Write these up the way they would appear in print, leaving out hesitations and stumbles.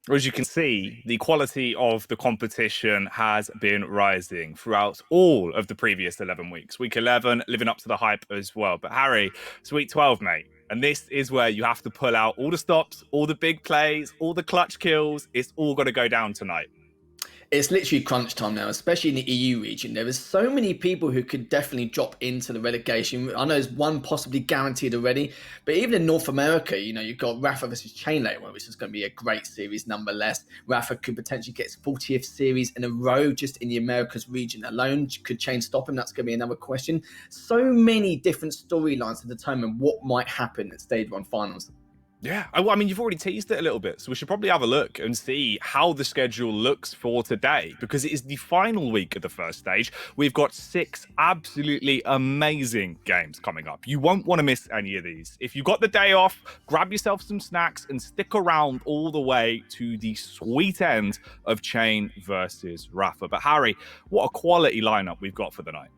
As you can see, the quality of the competition has been rising throughout all of the previous 11 weeks. Week 11, living up to the hype as well. But Harry, it's week 12, mate. And this is where you have to pull out all the stops, all the big plays, all the clutch kills. It's all got to go down tonight. It's literally crunch time now, especially in the EU region. There is so many people who could definitely drop into the relegation. I know there's one possibly guaranteed already, but even in North America, you've got Rafa versus Chain later on, which is going to be a great series nonetheless. Rafa could potentially get his 40th series in a row just in the Americas region alone. Could Chain stop him? That's going to be another question. So many different storylines to determine what might happen at Stage 1 finals. Yeah, I mean, you've already teased it a little bit, so we should probably have a look and see how the schedule looks for today, because it is the final week of the first stage. We've got 6 absolutely amazing games coming up. You won't want to miss any of these. If you've got the day off, grab yourself some snacks and stick around all the way to the sweet end of Chain versus Rafa. But Harry, what a quality lineup we've got for the night.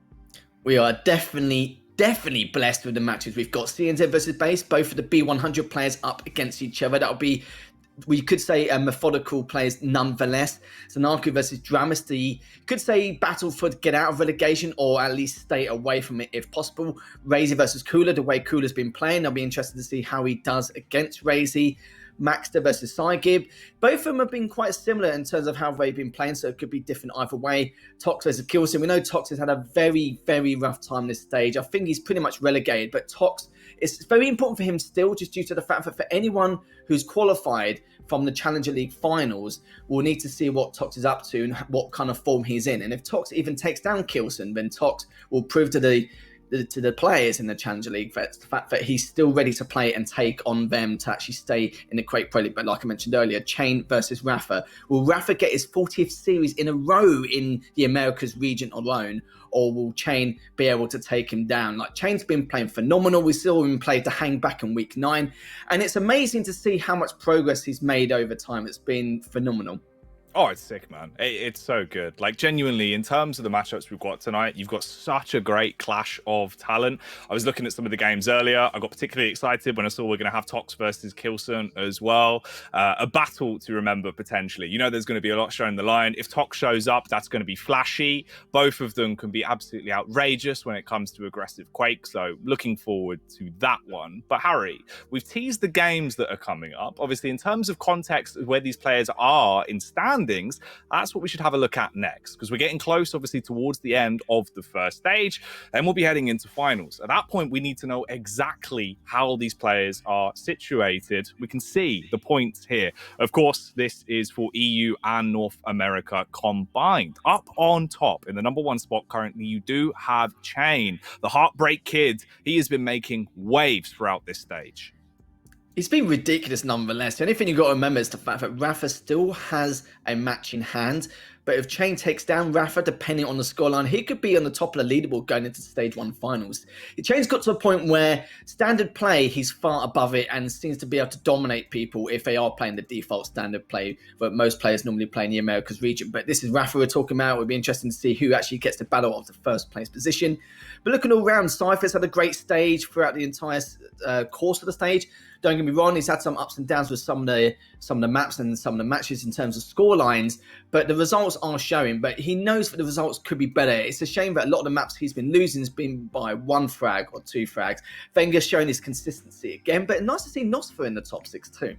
We are definitely blessed with the matches. We've got CNZ versus Base, both of the B100 players up against each other. That'll be, we could say, methodical players nonetheless. Sanaku versus Dramesty, could say battle for get out of relegation or at least stay away from it if possible. Razy versus Cooler, the way Cooler's been playing, I'll be interested to see how he does against Razy. Maxter versus Cygib. Both of them have been quite similar in terms of how they've been playing, so it could be different either way. Tox versus Kilson. We know Tox has had a very, very rough time this stage. I think he's pretty much relegated, but Tox, it's very important for him still, just due to the fact that for anyone who's qualified from the Challenger League finals, we'll need to see what Tox is up to and what kind of form he's in. And if Tox even takes down Kilson, then Tox will prove to the players in the Challenger League that the fact that he's still ready to play and take on them to actually stay in the Quake Pro League. But like I mentioned earlier, Chain versus Rafa. Will Rafa get his 40th series in a row in the Americas region alone, or will Chain be able to take him down? Like, Chain's been playing phenomenal. We saw him play to hang back in week 9, and it's amazing to see how much progress he's made over time. It's been phenomenal. Oh, it's sick, man. It's so good. Like, genuinely, in terms of the matchups we've got tonight, you've got such a great clash of talent. I was looking at some of the games earlier. I got particularly excited when I saw we're going to have Tox versus Kilson as well. A battle to remember, potentially. There's going to be a lot shown in the line. If Tox shows up, that's going to be flashy. Both of them can be absolutely outrageous when it comes to aggressive Quake, so looking forward to that one. But Harry, we've teased the games that are coming up. Obviously, in terms of context of where these players are in standings, that's what we should have a look at next, because we're getting close, obviously, towards the end of the first stage, and we'll be heading into finals. At that point, we need to know exactly how these players are situated. We can see the points here. Of course, this is for EU and North America combined. Up on top, in the number 1 spot currently, you do have Chain, the Heartbreak Kid. He has been making waves throughout this stage. It's been ridiculous nonetheless. The only thing you've got to remember is the fact that Rafa still has a match in hand. But if Chain takes down Rafa, depending on the scoreline, he could be on the top of the leaderboard going into Stage 1 finals. Chain's got to a point where standard play, he's far above it and seems to be able to dominate people if they are playing the default standard play that most players normally play in the Americas region. But this is Rafa we're talking about. It would be interesting to see who actually gets the battle of the first place position. But looking all around, Cypher's had a great stage throughout the entire course of the stage. Don't get me wrong, he's had some ups and downs with some of the maps and some of the matches in terms of score lines, but the results are showing. But he knows that the results could be better. It's a shame that a lot of the maps he's been losing has been by 1 frag or 2 frags. Wenger's showing his consistency again, but nice to see Nosfer in the top 6 too.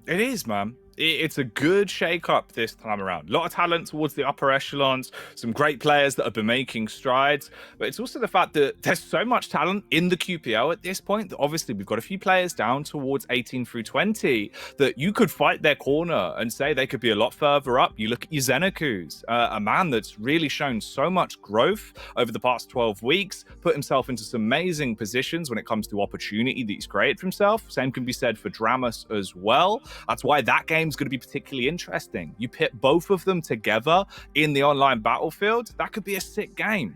It is, man. It's a good shake-up this time around. A lot of talent towards the upper echelons, some great players that have been making strides, but it's also the fact that there's so much talent in the QPL at this point that obviously we've got a few players down towards 18 through 20 that you could fight their corner and say they could be a lot further up. You look at your Xenakus, a man that's really shown so much growth over the past 12 weeks, put himself into some amazing positions when it comes to opportunity that he's created for himself. Same can be said for Dramus as well. That's why that game is going to be particularly interesting. You pit both of them together in the online battlefield, that could be a sick game.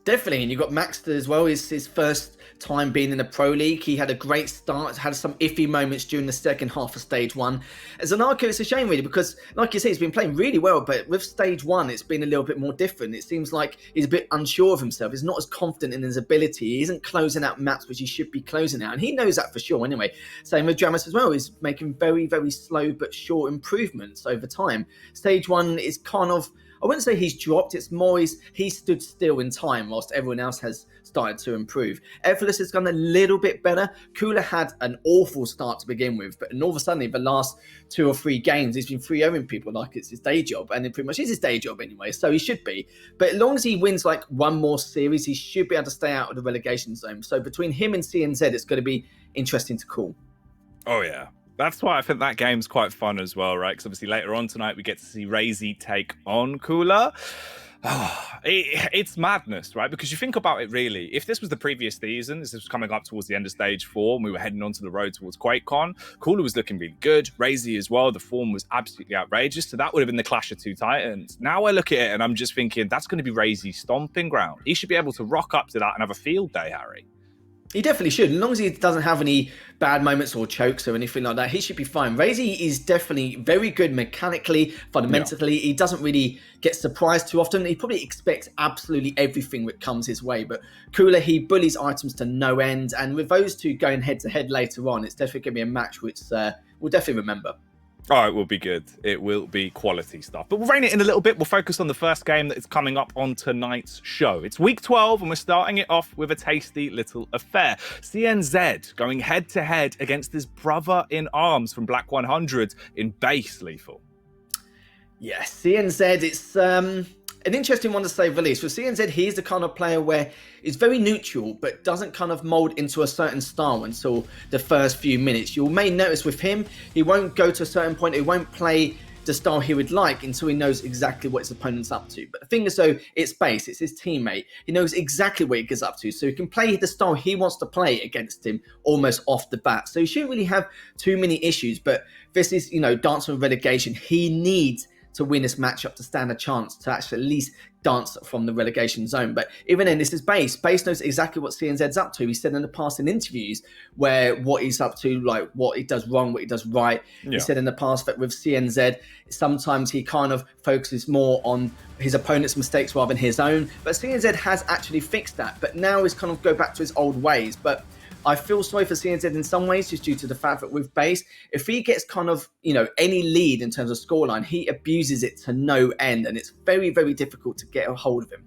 Definitely, and you've got Maxter as well. It's his first time being in the Pro League. He had a great start, had some iffy moments during the second half of Stage 1. As an Arco, it's a shame really because, like you say, he's been playing really well, but with Stage 1, it's been a little bit more different. It seems like he's a bit unsure of himself. He's not as confident in his ability. He isn't closing out maps which he should be closing out, and he knows that for sure anyway. Same with Dramus as well. He's making very, very slow but sure improvements over time. Stage 1 is kind of, I wouldn't say he's dropped, it's more he stood still in time whilst everyone else has started to improve. Effortless has gone a little bit better. Cooler had an awful start to begin with, but all of a sudden, the last 2 or 3 games, he's been 3-0ing people like it's his day job, and it pretty much is his day job anyway, so he should be. But as long as he wins like one more series, he should be able to stay out of the relegation zone. So between him and CNZ, it's going to be interesting to call. Oh, yeah. That's why I think that game's quite fun as well, right? Because obviously later on tonight, we get to see Razy take on Cooler. It's madness, right? Because you think about it really, if this was the previous season, this was coming up towards the end of stage 4, and we were heading onto the road towards QuakeCon, Cooler was looking really good. Razy as well, the form was absolutely outrageous. So that would have been the clash of 2 titans. Now I look at it and I'm just thinking, that's going to be Razy's stomping ground. He should be able to rock up to that and have a field day, Harry. He definitely should. As long as he doesn't have any bad moments or chokes or anything like that, he should be fine. Razy is definitely very good mechanically, fundamentally. Yeah. He doesn't really get surprised too often. He probably expects absolutely everything that comes his way. But Cooler, he bullies items to no end. And with those two going head-to-head later on, it's definitely going to be a match which we'll definitely remember. Oh, it will be good. It will be quality stuff. But we'll rein it in a little bit. We'll focus on the first game that is coming up on tonight's show. It's week 12, and we're starting it off with a tasty little affair. CNZ going head-to-head against his brother in arms from Black 100 in base, Lethal. Yes, CNZ, it's an interesting one to say the least. For CNZ, he's the kind of player where he's very neutral, but doesn't kind of mold into a certain style until the first few minutes. You may notice with him, he won't go to a certain point. He won't play the style he would like until he knows exactly what his opponent's up to. But the thing is, though, it's base. It's his teammate. He knows exactly what he gets up to, so he can play the style he wants to play against him almost off the bat. So he shouldn't really have too many issues. But this is, Dance with relegation. He needs to win this matchup to stand a chance to actually at least dance from the relegation zone. But even then, this is Base. Base knows exactly what CNZ's up to. He said in the past in interviews where what he's up to, like what he does wrong, what he does right. Yeah. He said in the past that with CNZ, sometimes he kind of focuses more on his opponent's mistakes rather than his own. But CNZ has actually fixed that. But now he's kind of go back to his old ways. But I feel sorry for CNZ in some ways, just due to the fact that with Base, if he gets kind of, any lead in terms of scoreline, he abuses it to no end, and it's very, very difficult to get a hold of him.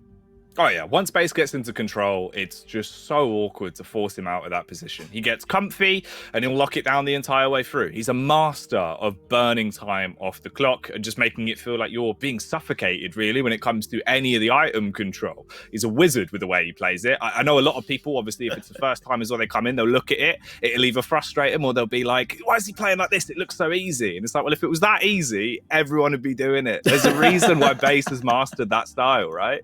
Oh, yeah. Once Base gets into control, it's just so awkward to force him out of that position. He gets comfy and he'll lock it down the entire way through. He's a master of burning time off the clock and just making it feel like you're being suffocated, really, when it comes to any of the item control. He's a wizard with the way he plays it. I know a lot of people, obviously, if it's the first time as well they come in, they'll look at it, it'll either frustrate them or they'll be like, why is he playing like this? It looks so easy. And it's like, well, if it was that easy, everyone would be doing it. There's a reason why Base has mastered that style, right?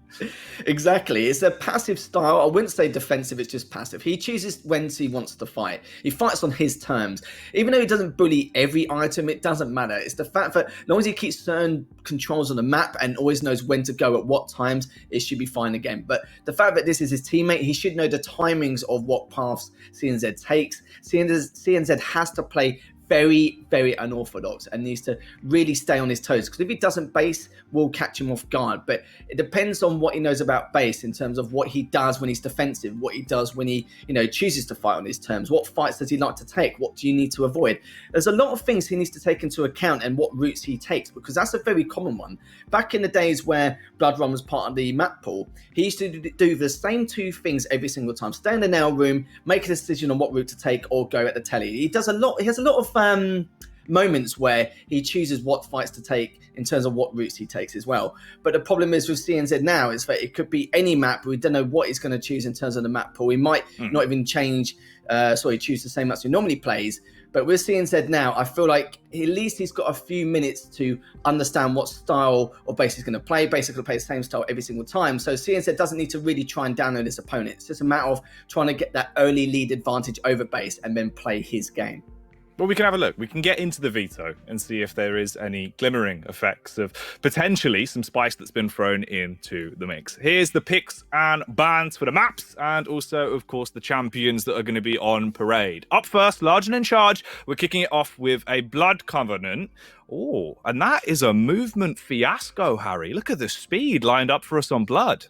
Exactly. It's a passive style. I wouldn't say defensive, it's just passive. He chooses when he wants to fight. He fights on his terms. Even though he doesn't bully every item, it doesn't matter. It's the fact that as long as he keeps certain controls on the map and always knows when to go at what times, it should be fine again. But the fact that this is his teammate, he should know the timings of what paths CNZ takes. CNZ has to play very, very unorthodox and needs to really stay on his toes, because if he doesn't, Base will catch him off guard. But it depends on what he knows about Base in terms of what he does when he's defensive, what he does when he chooses to fight on his terms, what fights does he like to take, what do you need to avoid. There's a lot of things he needs to take into account and what routes he takes, because that's a very common one. Back in the days where Blood Run was part of the map pool, he used to do the same 2 things every single time: stay in the nail room, make a decision on what route to take, or go at the telly. He has a lot of moments where he chooses what fights to take in terms of what routes he takes as well. But the problem is with CNZ now is that it could be any map. We don't know what he's going to choose in terms of the map pool. He might not even choose the same maps he normally plays. But with CNZ now, I feel like at least he's got a few minutes to understand what style or Base he's going to play. Basically play the same style every single time. So CNZ doesn't need to really try and download his opponent. It's just a matter of trying to get that early lead advantage over Base and then play his game. Well, we can have a look. We can get into the veto and see if there is any glimmering effects of potentially some spice that's been thrown into the mix. Here's the picks and bans for the maps, and also, of course, the champions that are going to be on parade. Up first, large and in charge, we're kicking it off with a Blood Covenant. Oh, and that is a movement fiasco, Harry. Look at the speed lined up for us on Blood.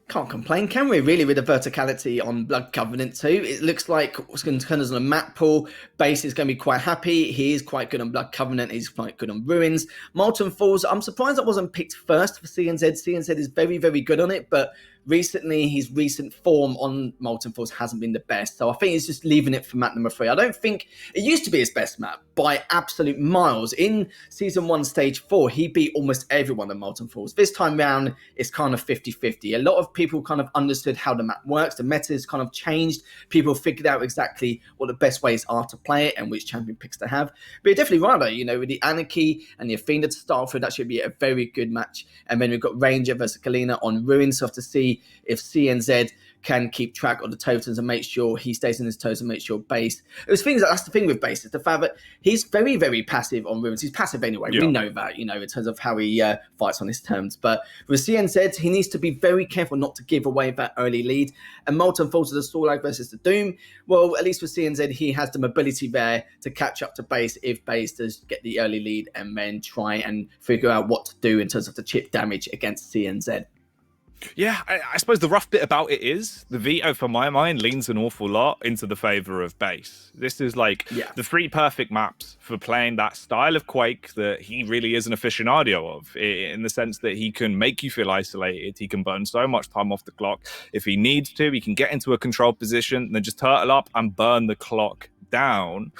Can't complain, can we? Really, with the verticality on Blood Covenant too. It looks like what's going to turn us on a map pool. Base is going to be quite happy. He is quite good on Blood Covenant. He's quite good on Ruins. Molten Falls, I'm surprised that wasn't picked first for CNZ. CNZ is very, very good on it, but recently his recent form on Molten Falls hasn't been the best. So I think he's just leaving it for map number 3. I don't think it used to be his best map by absolute miles. In Season 1, Stage 4, he beat almost everyone on Molten Falls. This time round, it's kind of 50-50. A lot of people kind of understood how the map works. The meta has kind of changed. People figured out exactly what the best ways are to play it and which champion picks to have. But you're definitely right, though. You know, with the Anarchy and the Athena to start off with, that should be a very good match. And then we've got Ranger versus Kalina on Ruins. So have to see if CNZ can keep track of the totals and make sure he stays in his toes and make sure Base. That's the thing with Base, is the fact that he's very, very passive on Ruins. He's passive anyway. Yeah. We know that, you know, in terms of how he fights on his terms. But with CNZ, he needs to be very careful not to give away that early lead. And Molten Falls to the Starlight versus the Doom. Well, at least with CNZ, he has the mobility there to catch up to Base if Base does get the early lead and then try and figure out what to do in terms of the chip damage against CNZ. Yeah, I suppose the rough bit about it is the veto, for my mind, leans an awful lot into the favor of Base. This is like the 3 perfect maps for playing that style of Quake that he really is an aficionado of, in the sense that he can make you feel isolated. He can burn so much time off the clock. If he needs to, he can get into a control position and then just turtle up and burn the clock down.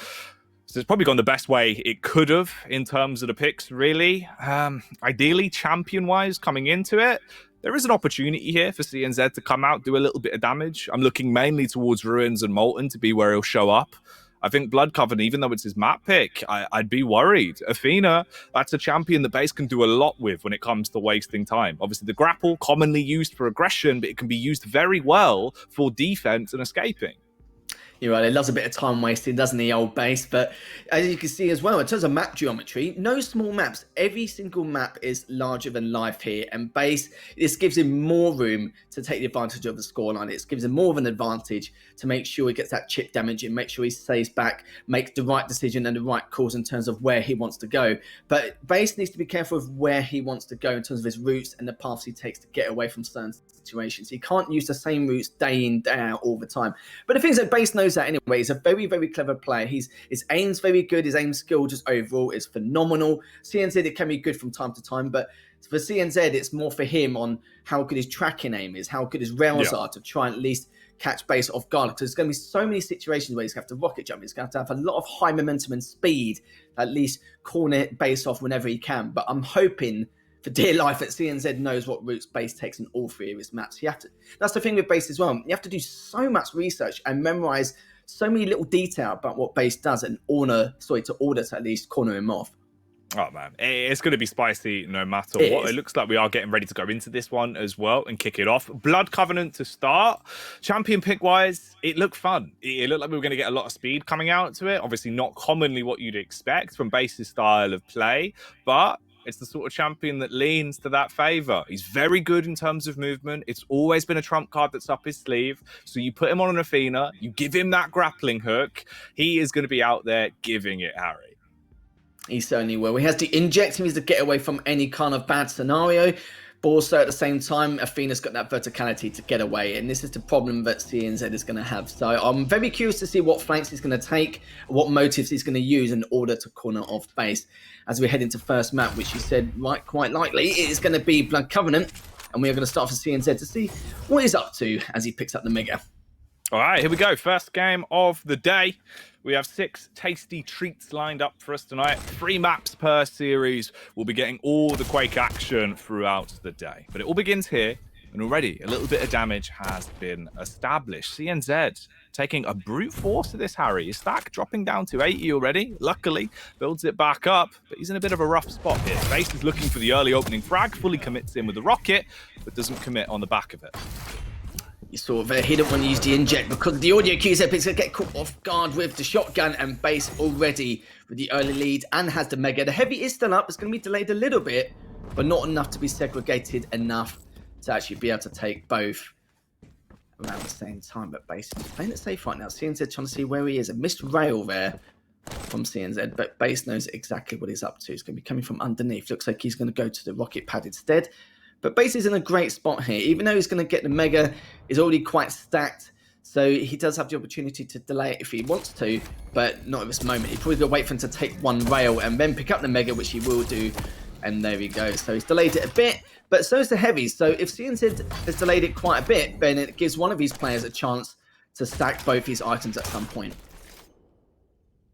So it's probably gone the best way it could have in terms of the picks, really. Ideally, champion-wise, coming into it, there is an opportunity here for CNZ to come out, do a little bit of damage. I'm looking mainly towards Ruins and Molten to be where he'll show up. I think Blood Covenant, even though it's his map pick, I'd be worried. Athena, that's a champion that Base can do a lot with when it comes to wasting time. Obviously, the grapple, commonly used for aggression, but it can be used very well for defense and escaping. You're right, he loves a bit of time wasting, doesn't he, old Base? But as you can see as well, in terms of map geometry, no small maps. Every single map is larger than life here. And Base, this gives him more room to take the advantage of the scoreline. It gives him more of an advantage to make sure he gets that chip damage and make sure he stays back, makes the right decision and the right calls in terms of where he wants to go. But Base needs to be careful of where he wants to go in terms of his routes and the paths he takes to get away from certain situations. He can't use the same routes day in, day out all the time. But the thing is that Base knows that anyway. He's a very, very clever player. His aim's very good. His aim skill just overall is phenomenal. CNZ, it can be good from time to time, but for CNZ, it's more for him on how good his tracking aim is, how good his rails are to try and at least catch Base off guard. Because there's going to be so many situations where he's going to have to rocket jump. He's going to have a lot of high momentum and speed, at least corner Base off whenever he can. But I'm hoping for dear life that CNZ knows what routes Base takes in all 3 of his maps. That's the thing with Base as well. You have to do so much research and memorize so many little detail about what Base does in order to at least corner him off. Oh, man. It's going to be spicy no matter what. It looks like we are getting ready to go into this one as well and kick it off. Blood Covenant to start. Champion pick-wise, it looked fun. It looked like we were going to get a lot of speed coming out to it. Obviously, not commonly what you'd expect from Base's style of play, but it's the sort of champion that leans to that favor. He's very good in terms of movement. It's always been a trump card that's up his sleeve. So you put him on an Athena, you give him that grappling hook. He is going to be out there giving it, Harry. He certainly will. He has to inject him to get away from any kind of bad scenario. But also at the same time, Athena's got that verticality to get away. And this is the problem that CNZ is going to have. So I'm very curious to see what flanks he's going to take, what motives he's going to use in order to corner off Base. As we head into first map, which you said quite likely, it is going to be Blood Covenant. And we are going to start for CNZ to see what he's up to as he picks up the Mega. All right, here we go. First game of the day. We have 6 tasty treats lined up for us tonight. 3 maps per series. We'll be getting all the Quake action throughout the day. But it all begins here, and already a little bit of damage has been established. CNZ taking a brute force to this, Harry. His stack dropping down to 80 already. Luckily, builds it back up, but he's in a bit of a rough spot here. Base is looking for the early opening frag, fully commits in with the rocket, but doesn't commit on the back of it. You saw there, he didn't want to use the inject because the audio cues there, but he's going to get caught off guard with the shotgun, and Base already with the early lead and has the Mega. The Heavy is still up. It's going to be delayed a little bit, but not enough to be segregated enough to actually be able to take both around the same time. But Base is playing it safe right now. CNZ trying to see where he is. A missed rail there from CNZ, but Base knows exactly what he's up to. He's going to be coming from underneath. Looks like he's going to go to the rocket pad instead. But Base is in a great spot here. Even though he's going to get the Mega, is already quite stacked. So he does have the opportunity to delay it if he wants to, but not at this moment. He's probably going to wait for him to take one rail and then pick up the Mega, which he will do. And there we go. So he's delayed it a bit, but so is the Heavy. So if CNZ has delayed it quite a bit, then it gives one of these players a chance to stack both his items at some point.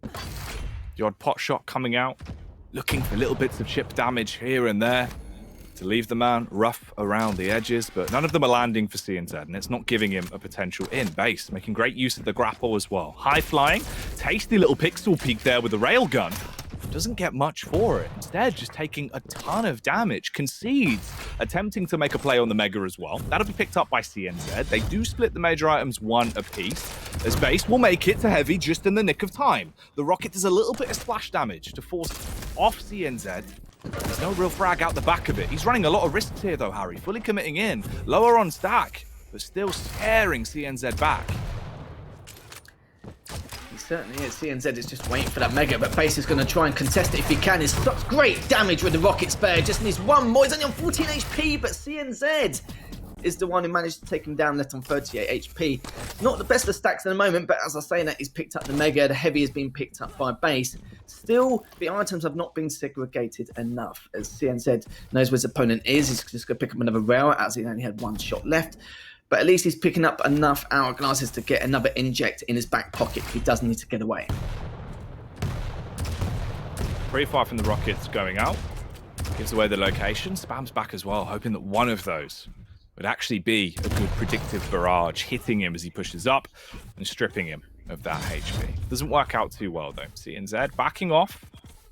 The odd pot shot coming out, looking for little bits of chip damage here and there to leave the man rough around the edges, but none of them are landing for CNZ, and it's not giving him a potential in. Base making great use of the grapple as well. High flying, tasty little pixel peek there with the railgun. Doesn't get much for it. Instead, just taking a ton of damage. Concedes, attempting to make a play on the Mega as well. That'll be picked up by CNZ. They do split the major items one apiece, as Base will make it to Heavy just in the nick of time. The rocket does a little bit of splash damage to force off CNZ. There's no real frag out the back of it. He's running a lot of risks here though, Harry. Fully committing in. Lower on stack, but still scaring CNZ back. Certainly is. CNZ is just waiting for that Mega, but Base is going to try and contest it if he can. It's such great damage with the rocket spare. Just needs one more. He's only on 14 HP, but CNZ is the one who managed to take him down, left on 38 HP. Not the best of stacks at the moment, but as I say that, he's picked up the Mega. The Heavy has been picked up by Base. Still, the items have not been segregated enough, as CNZ knows where his opponent is. He's just going to pick up another rail, as he only had one shot left. But at least he's picking up enough hourglasses to get another inject in his back pocket if he does need to get away. Pretty far from the rockets going out. Gives away the location. Spams back as well, hoping that one of those would actually be a good predictive barrage, hitting him as he pushes up and stripping him of that HP. Doesn't work out too well though. CNZ backing off.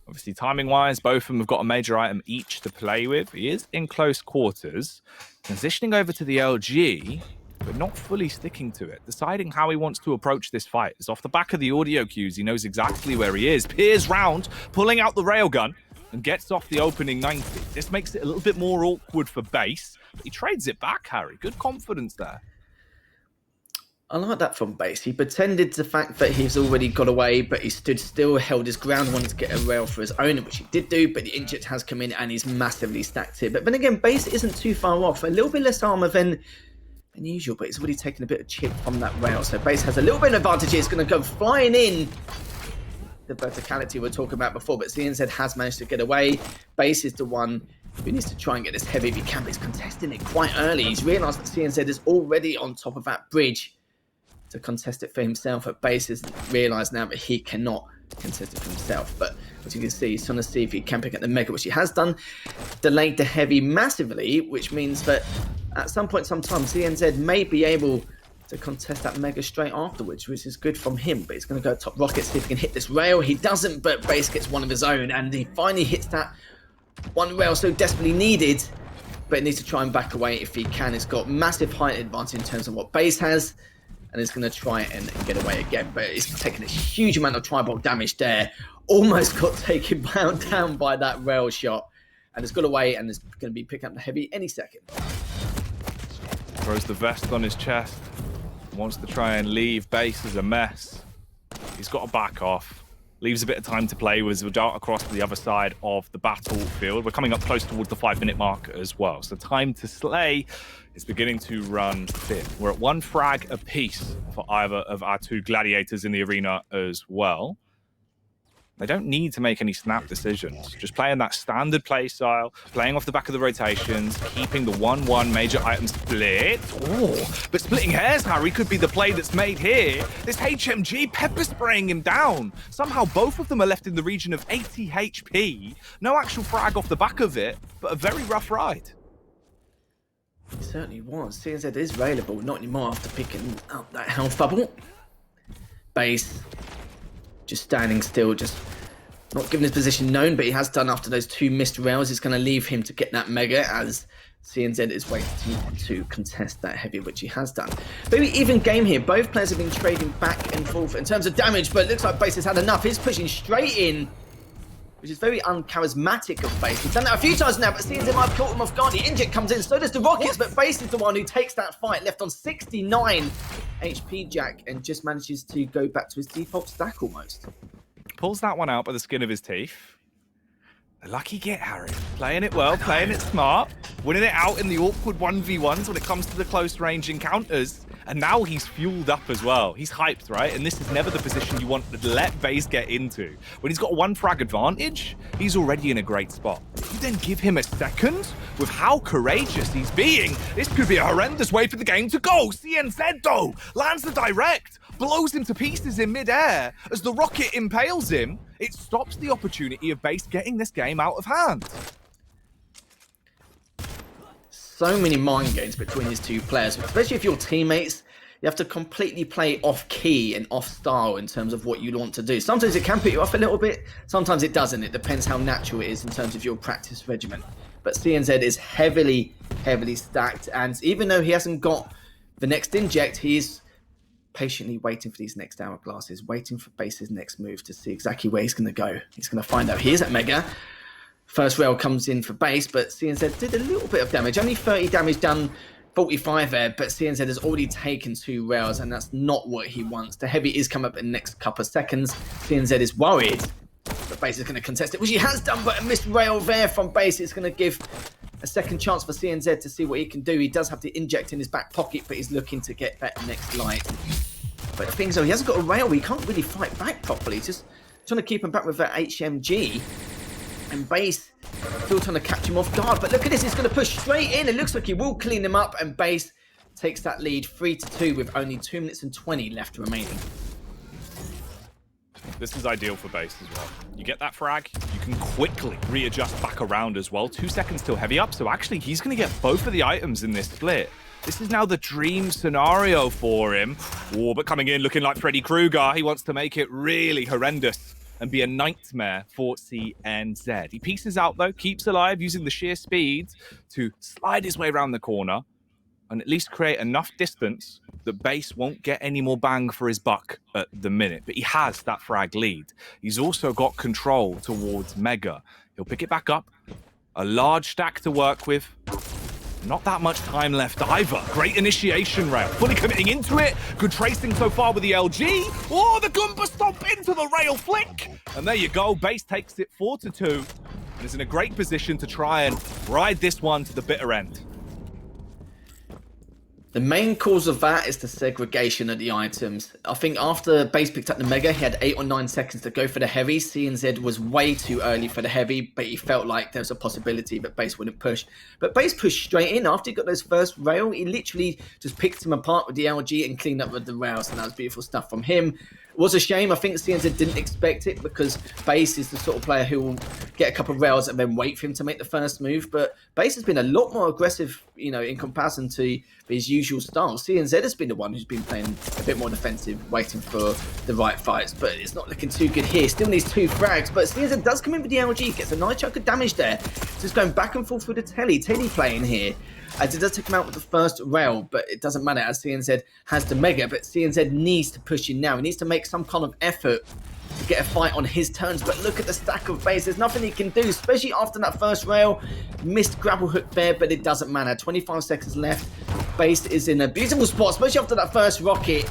Obviously, timing-wise, both of them have got a major item each to play with. He is in close quarters, transitioning over to the LG, but not fully sticking to it. Deciding how he wants to approach this fight. Is off the back of the audio cues, he knows exactly where he is. Peers round, pulling out the railgun, and gets off the opening 90. This makes it a little bit more awkward for Base, but he trades it back, Harry. Good confidence there. I like that from Base. He pretended the fact that he's already got away, but he stood still, held his ground, wanted to get a rail for his own, which he did do, but the inject has come in and he's massively stacked here. But then again, Base isn't too far off. A little bit less armor than usual, but he's already taken a bit of chip from that rail. So Base has a little bit of advantage here. It's going to go flying in. The verticality we were talking about before, but CNZ has managed to get away. Base is the one who needs to try and get this Heavy if he can, but he's contesting it quite early. He's realised that CNZ is already on top of that bridge to contest it for himself. But Base has realised now that he cannot contest it for himself. But as you can see, he's trying to see if he can pick up the Mega, which he has done. Delayed the Heavy massively, which means that at some point, sometime, CNZ may be able to contest that Mega straight afterwards, which is good from him. But he's going to go top rocket, see if he can hit this rail. He doesn't, but Base gets one of his own, and he finally hits that one rail so desperately needed. But he needs to try and back away if he can. He's got massive height advantage in terms of what Base has, and he's going to try and get away again. But he's taking a huge amount of tribal damage there. Almost got taken down by that rail shot, and it's got away, and is going to be picking up the Heavy any second. Throws the vest on his chest. Wants to try and leave. Base as a mess. He's got to back off. Leaves a bit of time to play with. We'll dart across to the other side of the battlefield. We're coming up close towards the 5-minute mark as well. So time to slay is beginning to run thin. We're at 1 frag apiece for either of our 2 gladiators in the arena as well. They don't need to make any snap decisions. Just playing that standard play style, playing off the back of the rotations, keeping the 1-1 major item split. Oh, but splitting hairs, Harry, could be the play that's made here. This HMG pepper spraying him down. Somehow both of them are left in the region of 80 HP. No actual frag off the back of it, but a very rough ride. It certainly was. CNZ is available, not anymore after picking up that health bubble. Base just standing still, just Not given his position known, but he has done after those 2 missed rails. It's going to leave him to get that mega as CNZ is waiting to contest that heavy, which he has done. Very even game here. Both players have been trading back and forth in terms of damage, but it looks like Base has had enough. He's pushing straight in, which is very uncharismatic of Base. He's done that a few times now, but CNZ might have caught him off guard. The inject comes in, so does the Rockets, but Base is the one who takes that fight, left on 69 HP Jack, and just manages to go back to his default stack almost. Pulls that one out by the skin of his teeth. A lucky get, Harry. Playing it well, playing it smart, winning it out in the awkward 1v1s when it comes to the close range encounters. And now he's fueled up as well. He's hyped, right? And this is never the position you want to let Base get into. When he's got a 1 frag advantage, he's already in a great spot. You then give him a second with how courageous he's being. This could be a horrendous way for the game to go. CNZ though lands the direct, blows him to pieces in midair. As the rocket impales him, it stops the opportunity of Base getting this game out of hand. So many mind games between these two players, especially if you're teammates. You have to completely play off key and off style in terms of what you want to do. Sometimes it can put you off a little bit, sometimes it doesn't. It depends how natural it is in terms of your practice regimen. But CNZ is heavily stacked, and even though he hasn't got the next inject, he's patiently waiting for these next hourglasses, waiting for Base's next move to see exactly where he's going to go. He's going to find out. He is at Mega. First rail comes in for Base, but CNZ did a little bit of damage. Only 30 damage done, 45 there, but CNZ has already taken 2 rails, and that's not what he wants. The heavy is coming up in the next couple of seconds. CNZ is worried, but Base is going to contest it, which he has done, but a missed rail there from Base. It's going to give a second chance for CNZ to see what he can do. He does have the inject in his back pocket, but he's looking to get that next light. But the thing is, though, he hasn't got a rail. He can't really fight back properly. He's just trying to keep him back with that HMG. And Base still trying to catch him off guard. But look at this, he's going to push straight in. It looks like he will clean him up. And Base takes that lead 3-2 with only 2 minutes and 20 left remaining. This is ideal for Base as well. You get that frag, you can quickly readjust back around as well. 2 seconds till heavy up. So actually, he's going to get both of the items in this split. This is now the dream scenario for him. Oh, but coming in looking like Freddy Krueger. He wants to make it really horrendous and be a nightmare for CNZ. He pieces out though, keeps alive using the sheer speed to slide his way around the corner and at least create enough distance that Base won't get any more bang for his buck at the minute. But he has that frag lead. He's also got control towards Mega. He'll pick it back up. A large stack to work with. Not that much time left either. Great initiation rail. Fully committing into it. Good tracing so far with the LG. Oh, the Goomba stomp into the rail flick. And there you go. Base takes it 4-2 and is in a great position to try and ride this one to the bitter end. The main cause of that is the segregation of the items. I think after Base picked up the Mega, he had 8 or 9 seconds to go for the heavy. CNZ was way too early for the heavy, but he felt like there was a possibility that Base wouldn't push. But Base pushed straight in. After he got those first rail, he literally just picked him apart with the LG and cleaned up with the rails, and that was beautiful stuff from him. It was a shame. I think CNZ didn't expect it because Base is the sort of player who will get a couple of rails and then wait for him to make the first move. But Base has been a lot more aggressive, you know, in comparison to his usual style. CNZ has been the one who's been playing a bit more defensive, waiting for the right fights. But it's not looking too good here. Still needs 2 frags. But CNZ does come in with the LG, gets a nice chunk of damage there. Just going back and forth with the Telly playing here. As it does take him out with the first rail, but it doesn't matter as CNZ has the Mega, but CNZ needs to push in now. He needs to make some kind of effort to get a fight on his terms, but look at the stack of Base. There's nothing he can do, especially after that first rail. Missed grapple hook there, but it doesn't matter. 25 seconds left. Base is in a beautiful spot, especially after that first rocket.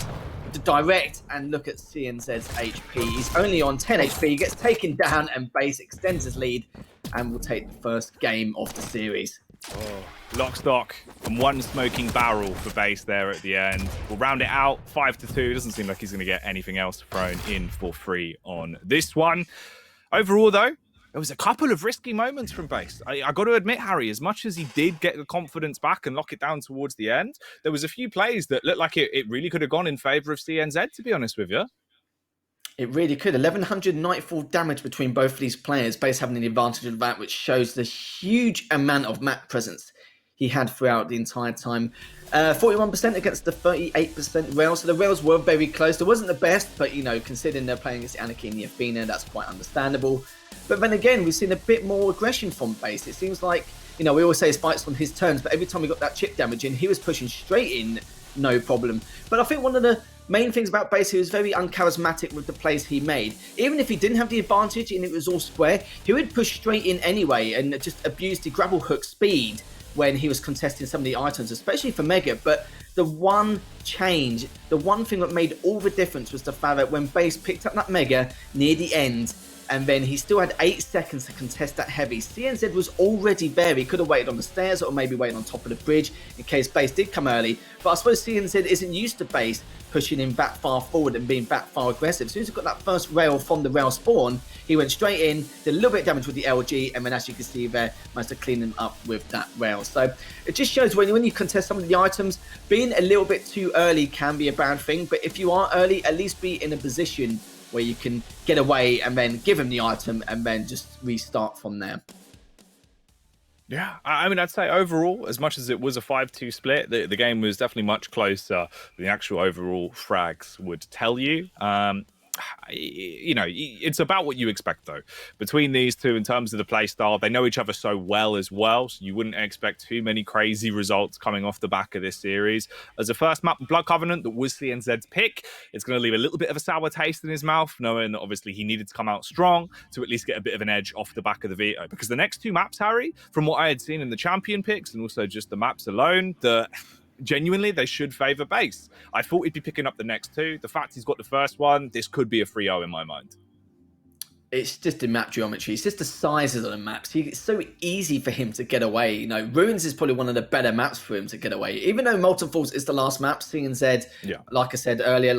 The direct, and look at CNZ's HP. He's only on 10 HP. He gets taken down, and Base extends his lead and will take the first game of the series. Oh, lock, stock, and 1 smoking barrel for Base there at the end. We'll round it out 5-2. Doesn't seem like he's going to get anything else thrown in for free on this one. Overall, though, there was a couple of risky moments from Base. I got to admit, Harry, as much as he did get the confidence back and lock it down towards the end, there was a few plays that looked like it really could have gone in favor of CNZ, to be honest with you. It really could. 1194 damage between both of these players. Base having the advantage of that, which shows the huge amount of map presence he had throughout the entire time. 41% against the 38% rail, so the rails were very close. It wasn't the best, but considering they're playing against Anarchy and Yafina, that's quite understandable. But then again, we've seen a bit more aggression from Base. It seems like, we always say his fights on his turns, but every time we got that chip damage in, he was pushing straight in, no problem. But I think one of the main things about Base, he was very uncharismatic with the plays he made. Even if he didn't have the advantage and it was all square, he would push straight in anyway and just abuse the grapple hook speed when he was contesting some of the items, especially for Mega. But the one change, the one thing that made all the difference was the fact that when Base picked up that Mega near the end, and then he still had 8 seconds to contest that heavy. CNZ was already there. He could have waited on the stairs or maybe waited on top of the bridge in case Base did come early. But I suppose CNZ isn't used to Base pushing him back far forward and being back far aggressive. As soon as he got that first rail from the rail spawn, he went straight in, did a little bit of damage with the LG, and then as you can see there, managed to clean him up with that rail. So it just shows when you contest some of the items, being a little bit too early can be a bad thing. But if you are early, at least be in a position where you can get away and then give him the item and then just restart from there. Yeah, I mean, I'd say overall, as much as it was a 5-2 split, the game was definitely much closer than the actual overall frags would tell you. It's about what you expect, though. Between these two, in terms of the play style, they know each other so well as well, so you wouldn't expect too many crazy results coming off the back of this series. As a first map, Blood Covenant, that was CNZ's pick, it's going to leave a little bit of a sour taste in his mouth, knowing that obviously he needed to come out strong to at least get a bit of an edge off the back of the veto. Because the next two maps, Harry, from what I had seen in the champion picks and also just the maps alone, genuinely, they should favour Base. I thought he'd be picking up the next two. The fact he's got the first one, this could be a 3-0 in my mind. It's just the map geometry. It's just the sizes of the maps. It's so easy for him to get away. Ruins is probably one of the better maps for him to get away. Even though Molten Falls is the last map, CNZ, like I said earlier,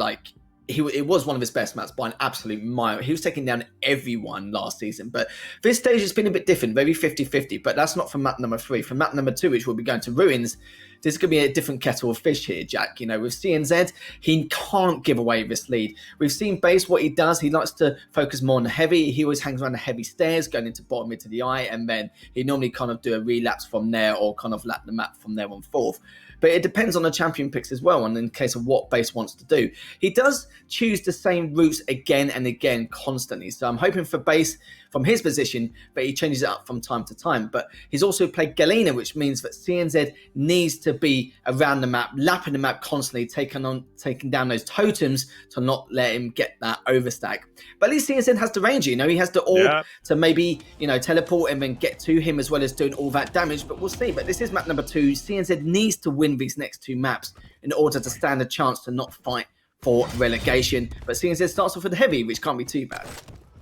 it was one of his best maps by an absolute mile. He was taking down everyone last season. But this stage has been a bit different, maybe 50-50. But that's not for map number 3. For map number 2, which will be going to Ruins, this could be a different kettle of fish here, Jack. With CNZ, he can't give away this lead. We've seen Base, what he does. He likes to focus more on the heavy. He always hangs around the heavy stairs, going into bottom mid to the eye. And then he normally kind of do a relapse from there or kind of lap the map from there on forth. But it depends on the champion picks as well, and in case of what Base wants to do. He does choose the same routes again and again constantly. So I'm hoping for Base, from his position, that he changes it up from time to time. But he's also played Galena, which means that CNZ needs to be around the map, lapping the map constantly, taking down those totems to not let him get that overstack. But at least CNZ has the range, he has the orb to maybe, teleport and then get to him as well as doing all that damage. But we'll see. But this is map number 2. CNZ needs to win these next 2 maps in order to stand a chance to not fight for relegation. But CNZ starts off with the heavy, which can't be too bad.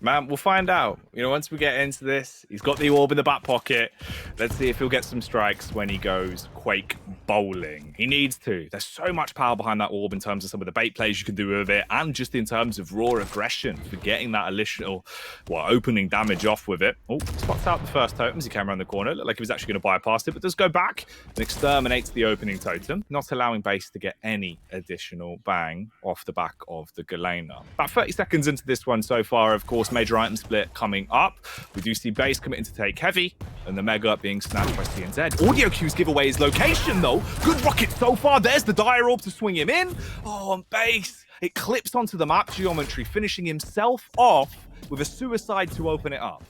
Man, we'll find out. Once we get into this, he's got the orb in the back pocket. Let's see if he'll get some strikes when he goes Quake bowling. He needs to. There's so much power behind that orb in terms of some of the bait plays you can do with it, and just in terms of raw aggression for getting that initial, opening damage off with it. Oh, spots out the first totem as he came around the corner. Looked like he was actually going to bypass it, but does go back and exterminates the opening totem, not allowing Base to get any additional bang off the back of the Galena. About 30 seconds into this one so far, of course, major item split coming up. We do see Base committing to take heavy, and the Mega being snatched by CNZ. Audio cues give away his location, though. Good rocket so far. There's the Dire Orb to swing him in. Oh, and Base, it clips onto the map geometry, finishing himself off with a suicide to open it up.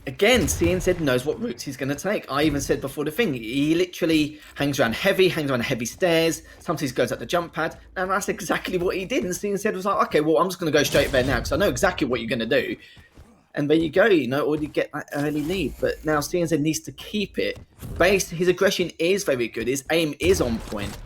Again, CNZ knows what routes he's going to take. I even said before the thing, he literally hangs around heavy stairs. Sometimes he goes up the jump pad, and that's exactly what he did. And CNZ was like, okay, well, I'm just going to go straight there now because I know exactly what you're going to do. And there you go, already get that early lead. But now CNZ needs to keep it. Base, his aggression is very good. His aim is on point.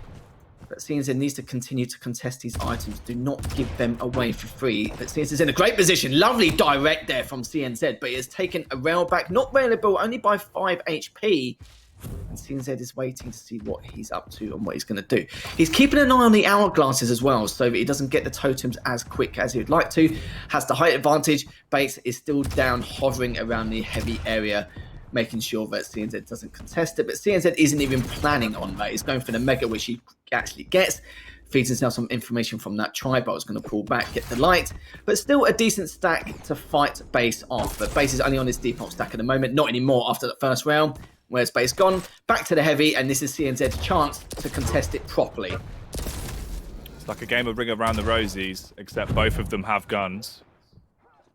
But CNZ needs to continue to contest these items. Do not give them away for free. But CNZ is in a great position. Lovely direct there from CNZ. But he has taken a rail back. Not railable, only by 5 HP. And CNZ is waiting to see what he's up to and what he's going to do. He's keeping an eye on the hourglasses as well, so that he doesn't get the totems as quick as he would like to. Has the height advantage. Base is still down, hovering around the heavy area, making sure that CNZ doesn't contest it. But CNZ isn't even planning on that. He's going for the Mega, which he actually gets. Feeds himself some information from that tribe. I was going to pull back, get the light. But still a decent stack to fight Base off. But Base is only on his default stack at the moment. Not anymore after that first round. Where's base gone? Back to the heavy, and this is CNZ's chance to contest it properly. It's like a game of Ring Around the Rosies, except both of them have guns.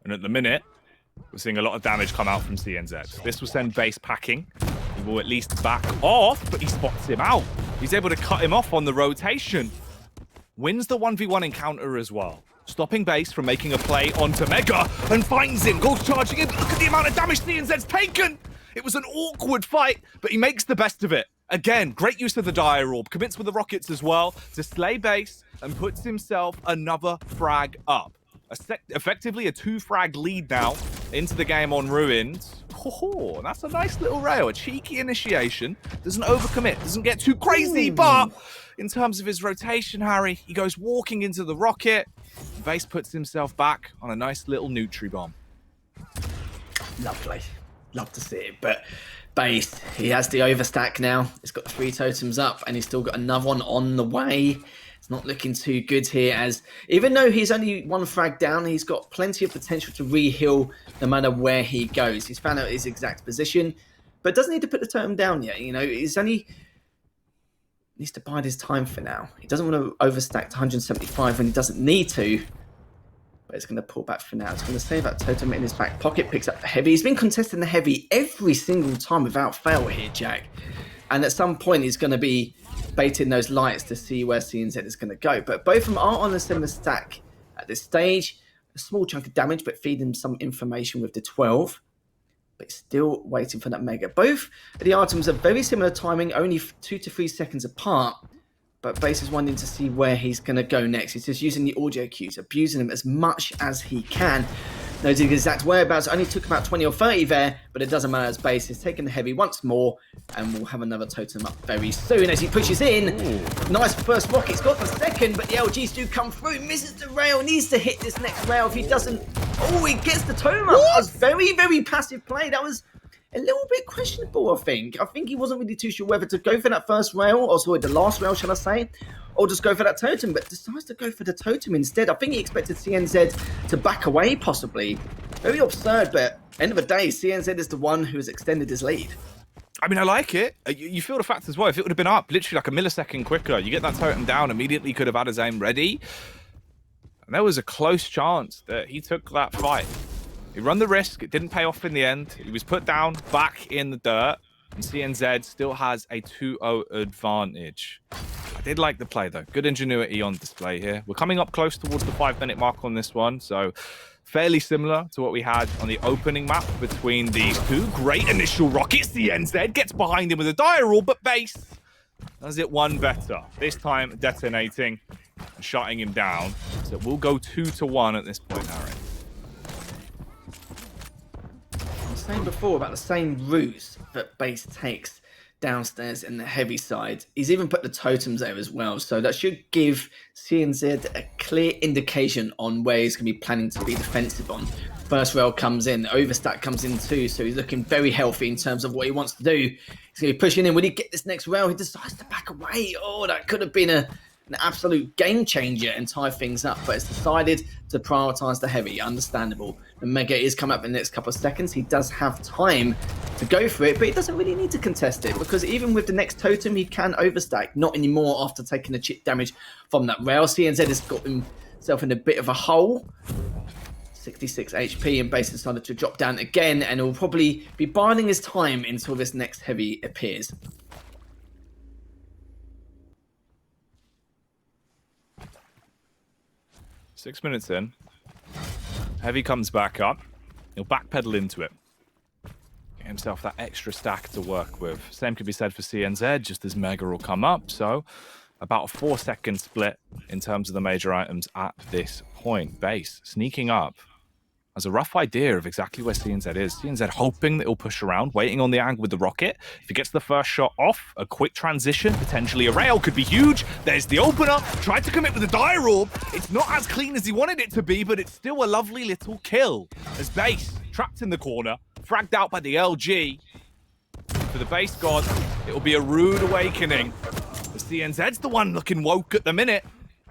And at the minute, we're seeing a lot of damage come out from CNZ. This will send base packing. He will at least back off, but he spots him out. He's able to cut him off on the rotation. Wins the 1v1 encounter as well. Stopping base from making a play onto Mega and finds him. Goes charging in. Look at the amount of damage CNZ's taken. It was an awkward fight, but he makes the best of it. Again, great use of the Dire Orb. Commits with the rockets as well to slay base and puts himself another frag up. Effectively a 2-frag lead now into the game on Ruined. Oh, that's a nice little rail. A cheeky initiation. Doesn't overcommit. Doesn't get too crazy, but in terms of his rotation, Harry, he goes walking into the rocket. Base puts himself back on a nice little Nutri Bomb. Lovely. Love to see it, but base, he has the overstack now. He's got the 3 totems up, and he's still got another one on the way. It's not looking too good here, as even though he's only 1 frag down, he's got plenty of potential to re-heal no matter where he goes. He's found out his exact position, but doesn't need to put the totem down yet. You know, he's only needs to bide his time for now. He doesn't want to overstack to 175 when he doesn't need to. But it's going to pull back for now. It's going to save that totem in his back pocket, picks up the heavy. He's been contesting the heavy every single time without fail here, Jack. And at some point, he's going to be baiting those lights to see where CNZ is going to go. But both of them are on a similar stack at this stage. A small chunk of damage, but feed him some information with the 12. But still waiting for that Mega. Both of the items are very similar timing, only 2 to 3 seconds apart. But Base is wanting to see where he's going to go next. He's just using the audio cues, abusing them as much as he can. Knows the exact whereabouts. Only took about 20 or 30 there, but it doesn't matter as Base is taking the heavy once more, and we'll have another totem up very soon as he pushes in. Ooh. Nice first rocket's got the second, but the LGs do come through. Misses the rail, needs to hit this next rail. If he doesn't, oh, he gets the totem up. That was very, very passive play. That was a little bit questionable, I think. I think he wasn't really too sure whether to go for that first rail, or sorry, the last rail, shall I say, or just go for that totem, but decides to go for the totem instead. I think he expected CNZ to back away, possibly. Very absurd, but end of the day, CNZ is the one who has extended his lead. I mean, I like it. You feel the fact as well. If it would have been up literally like a millisecond quicker, you get that totem down, immediately could have had his aim ready. And there was a close chance that he took that fight. He ran the risk. It didn't pay off in the end. He was put down back in the dirt. And CNZ still has a 2-0 advantage. I did like the play, though. Good ingenuity on display here. We're coming up close towards the 5-minute mark on this one. So fairly similar to what we had on the opening map between these two. Great initial rockets. CNZ gets behind him with a Dire Orb, but Base does it one better. This time detonating and shutting him down. So we'll go 2-1 at this point, Harry. Saying before about the same routes that Base takes downstairs in the heavy side. He's even put the totems there as well, so that should give CNZ a clear indication on where he's going to be planning to be defensive on. First rail comes in, overstack comes in too, so he's looking very healthy in terms of what he wants to do. He's going to be pushing in. When he get this next rail, he decides to back away. Oh, that could have been an absolute game changer and tie things up, but it's decided to prioritize the heavy. Understandable. The Mega is coming up in the next couple of seconds. He does have time to go for it, but he doesn't really need to contest it, because even with the next totem, he can overstack. Not anymore after taking the chip damage from that rail. CNZ has got himself in a bit of a hole. 66 HP, and Base decided to drop down again, and he'll probably be biding his time until this next heavy appears. Six minutes in, Heavy comes back up. He'll backpedal into it. Get himself that extra stack to work with. Same could be said for CNZ, just as Mega will come up. So about a 4-second split in terms of the major items at this point. Base sneaking up has a rough idea of exactly where CNZ is. CNZ hoping that he'll push around, waiting on the angle with the rocket. If he gets the first shot off, a quick transition, potentially a rail, could be huge. There's the opener, tried to commit with a Dire Orb. It's not as clean as he wanted it to be, but it's still a lovely little kill. As Base, trapped in the corner, fragged out by the LG. For the Base God, it'll be a rude awakening. The CNZ's the one looking woke at the minute.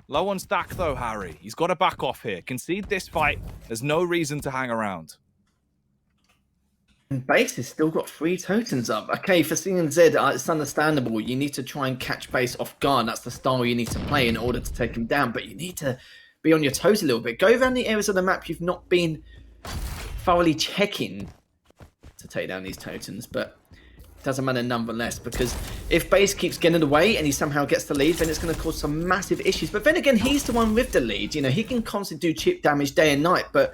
Low on stack though, Harry. He's got to back off here. Concede this fight. There's no reason to hang around. Base has still got 3 totems up. Okay, for CNZ, it's understandable. You need to try and catch Base off guard. That's the style you need to play in order to take him down. But you need to be on your toes a little bit. Go around the areas of the map you've not been thoroughly checking to take down these totems. But it doesn't matter nonetheless, because if Base keeps getting away and he somehow gets the lead, then it's going to cause some massive issues. But then again, he's the one with the lead. You know, he can constantly do chip damage day and night, but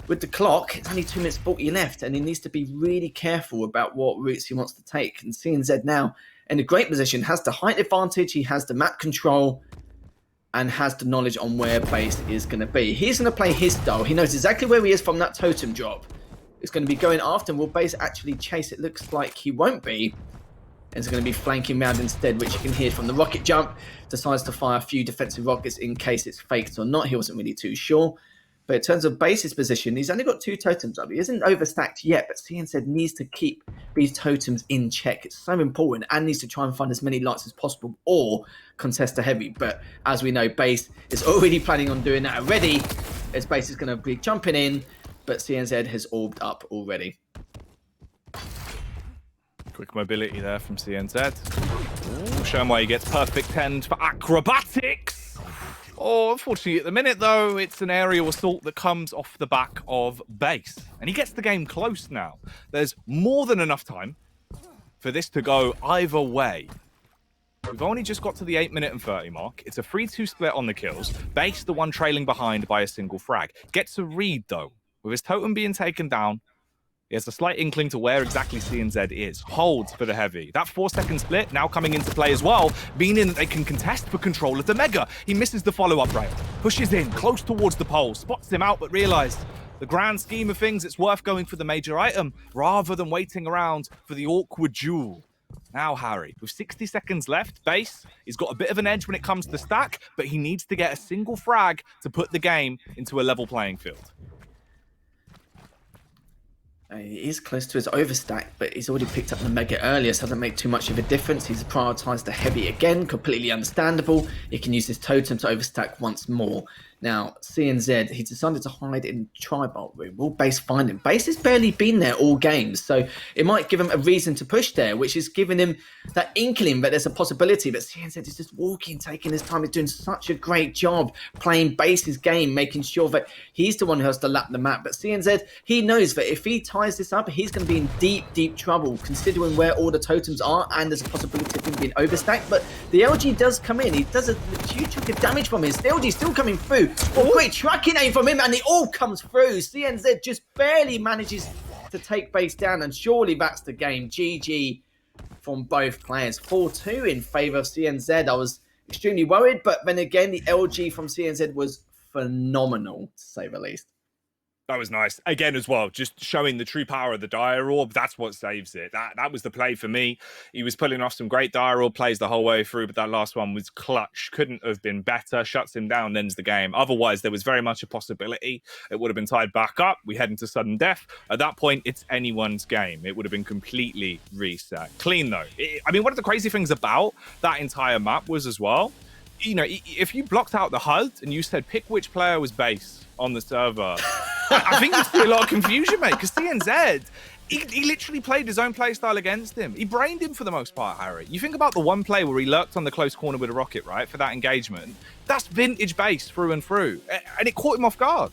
with the clock, it's only 2 minutes 40 left, and he needs to be really careful about what routes he wants to take. And CNZ now in a great position, has the height advantage, he has the map control, and has the knowledge on where Base is going to be. He's going to play his style. He knows exactly where he is from that totem drop. It's going to be going after him. Will Base actually chase? It looks like he won't be. It's going to be flanking round instead, which you can hear from the rocket jump. Decides to fire a few defensive rockets in case it's faked or not. He wasn't really too sure. But in terms of Base's position, he's only got 2 totems up. He isn't overstacked yet, but CNZ needs to keep these totems in check. It's so important, and needs to try and find as many lights as possible or contest a heavy. But as we know, Base is already planning on doing that already, as Base is going to be jumping in, but CNZ has orbed up already. Quick mobility there from CNZ. Show him why he gets perfect 10 for acrobatics. Oh, unfortunately, at the minute, though, it's an aerial assault that comes off the back of Base. And he gets the game close now. There's more than enough time for this to go either way. We've only just got to the 8-minute and 30 mark. It's a 3-2 split on the kills. Base, the one trailing behind by a single frag. Gets a read, though. With his totem being taken down, he has a slight inkling to where exactly CNZ is. Holds for the heavy. That 4-second split now coming into play as well, meaning that they can contest for control of the Mega. He misses the follow-up rail. Pushes in, close towards the pole. Spots him out, but realized the grand scheme of things, it's worth going for the major item rather than waiting around for the awkward duel. Now, Harry, with 60 seconds left, Base, he's got a bit of an edge when it comes to stack, but he needs to get a single frag to put the game into a level playing field. He is close to his overstack, but he's already picked up the Mega earlier, so it doesn't make too much of a difference. He's prioritised the heavy again, completely understandable. He can use his totem to overstack once more. Now, CNZ, he decided to hide in Tribal Room. Will Base find him? Base has barely been there all games, so it might give him a reason to push there, which is giving him that inkling that there's a possibility. But CNZ is just walking, taking his time. He's doing such a great job playing Base's game, making sure that he's the one who has to lap the map. But CNZ, he knows that if he ties this up, he's going to be in deep, deep trouble, considering where all the totems are, and there's a possibility of him being overstacked. But the LG does come in. He does a huge chunk of damage from his. The LG still coming through. Oh, great tracking aim from him, and it all comes through. CNZ just barely manages to take Base down, and surely that's the game. GG from both players. 4-2 in favour of CNZ. I was extremely worried, but then again, the LG from CNZ was phenomenal, to say the least. That was nice. Again, as well, just showing the true power of the Dire Orb. That's what saves it. That was the play for me. He was pulling off some great Dire Orb plays the whole way through, but that last one was clutch. Couldn't have been better. Shuts him down, ends the game. Otherwise, there was very much a possibility it would have been tied back up. We head into sudden death. At that point, it's anyone's game. It would have been completely reset. Clean, though. I mean, one of the crazy things about that entire map was as well, you know, if you blocked out the HUD and you said pick which player was Base on the server, I think there'd be a lot of confusion, mate, because CNZ, he literally played his own play style against him. He brained him for the most part, Harry. You think about the one play where he lurked on the close corner with a rocket, right, for that engagement. That's vintage Base through and through, and it caught him off guard.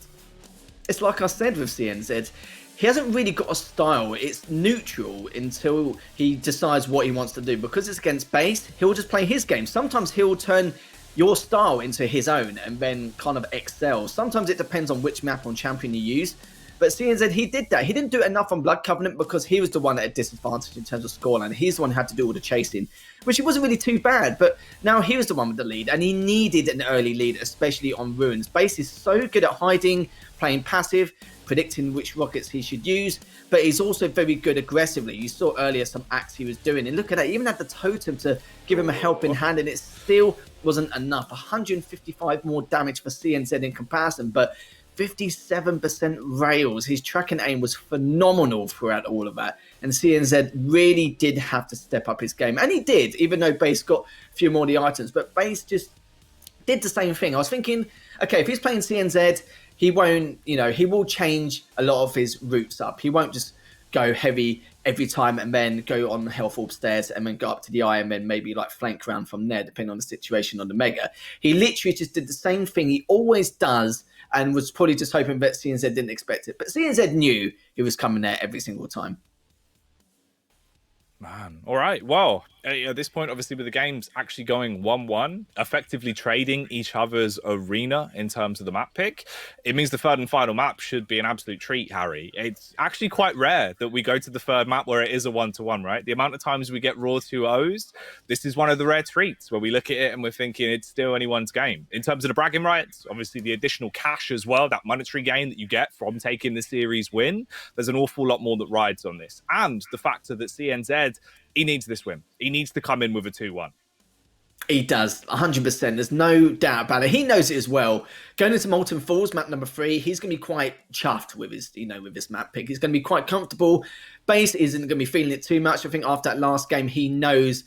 It's like I said with CNZ, he hasn't really got a style. It's neutral until he decides what he wants to do. Because it's against Base, he'll just play his game. Sometimes he'll turn your style into his own and then kind of excel. Sometimes it depends on which map on champion you use. But CNZ, he did that. He didn't do enough on Blood Covenant because he was the one at a disadvantage in terms of scoreline. He's the one who had to do all the chasing, which it wasn't really too bad. But now he was the one with the lead, and he needed an early lead, especially on Ruins. Base is so good at hiding, playing passive, predicting which rockets he should use, but he's also very good aggressively. You saw earlier some acts he was doing, and look at that, he even had the totem to give him a helping hand, and it still wasn't enough. 155 more damage for CNZ in comparison, but 57% rails. His track and aim was phenomenal throughout all of that, and CNZ really did have to step up his game, and he did, even though Base got a few more of the items, but Base just did the same thing. I was thinking, okay, if he's playing CNZ, he won't, you know, he will change a lot of his routes up. He won't just go heavy every time and then go on the health orb stairs and then go up to the eye and then maybe like flank around from there, depending on the situation on the Mega. He literally just did the same thing he always does and was probably just hoping that CNZ didn't expect it. But CNZ knew he was coming there every single time. Man, all right. Well, at this point, obviously, with the games actually going 1-1, effectively trading each other's arena in terms of the map pick, it means the third and final map should be an absolute treat, Harry. It's actually quite rare that we go to the third map where it is a 1-1, right? The amount of times we get raw 2-0s, this is one of the rare treats where we look at it and we're thinking it's still anyone's game. In terms of the bragging rights, obviously the additional cash as well, that monetary gain that you get from taking the series win, there's an awful lot more that rides on this. And the factor that CNZ, he needs this win. He needs to come in with a 2-1. He does, 100%. There's no doubt about it. He knows it as well. Going into Molten Falls, map number 3, he's going to be quite chuffed with his, with this map pick. He's going to be quite comfortable. Base isn't going to be feeling it too much. I think after that last game, he knows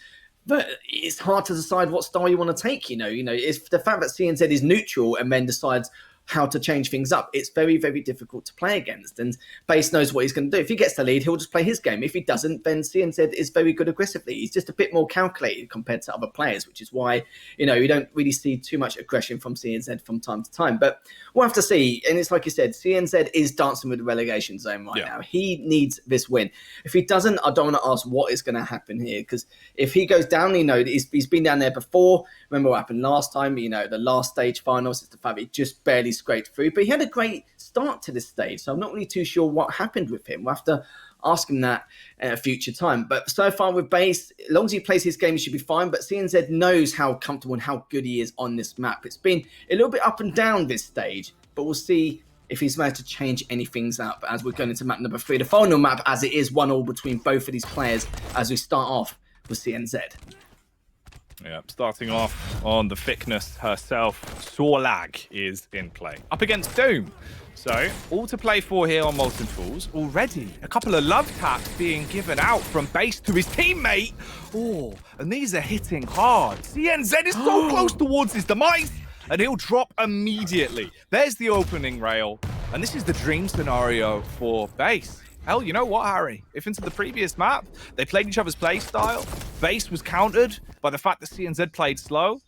that it's hard to decide what style you want to take. It's the fact that CNZ is neutral and then decides how to change things up. It's very, very difficult to play against. And Base knows what he's going to do. If he gets the lead, he'll just play his game. If he doesn't, then CNZ is very good aggressively. He's just a bit more calculated compared to other players, which is why, you don't really see too much aggression from CNZ from time to time. But we'll have to see. And it's like you said, CNZ is dancing with the relegation zone right now. He needs this win. If he doesn't, I don't want to ask what is going to happen here. Because if he goes down, he's been down there before. Remember what happened last time? The last stage finals. It's the fact that he just barely scraped through, but he had a great start to this stage, so I'm not really too sure what happened with him. We'll have to ask him that at a future time. But so far with Base, as long as he plays his game, he should be fine. But CNZ knows how comfortable and how good he is on this map. It's been a little bit up and down this stage, but we'll see if he's managed to change any things up as we're going into map number 3, the final map, as it is 1-1 between both of these players as we start off with CNZ. Yeah, starting off on the thickness herself, Sorlag is in play. Up against Doom. So, all to play for here on Molten Falls. Already, a couple of love taps being given out from Base to his teammate. Oh, and these are hitting hard. CNZ is so close towards his demise, and he'll drop immediately. There's the opening rail, and this is the dream scenario for Base. Hell, you know what, Harry? If into the previous map, they played each other's play style, Base was countered by the fact that CNZ played slow,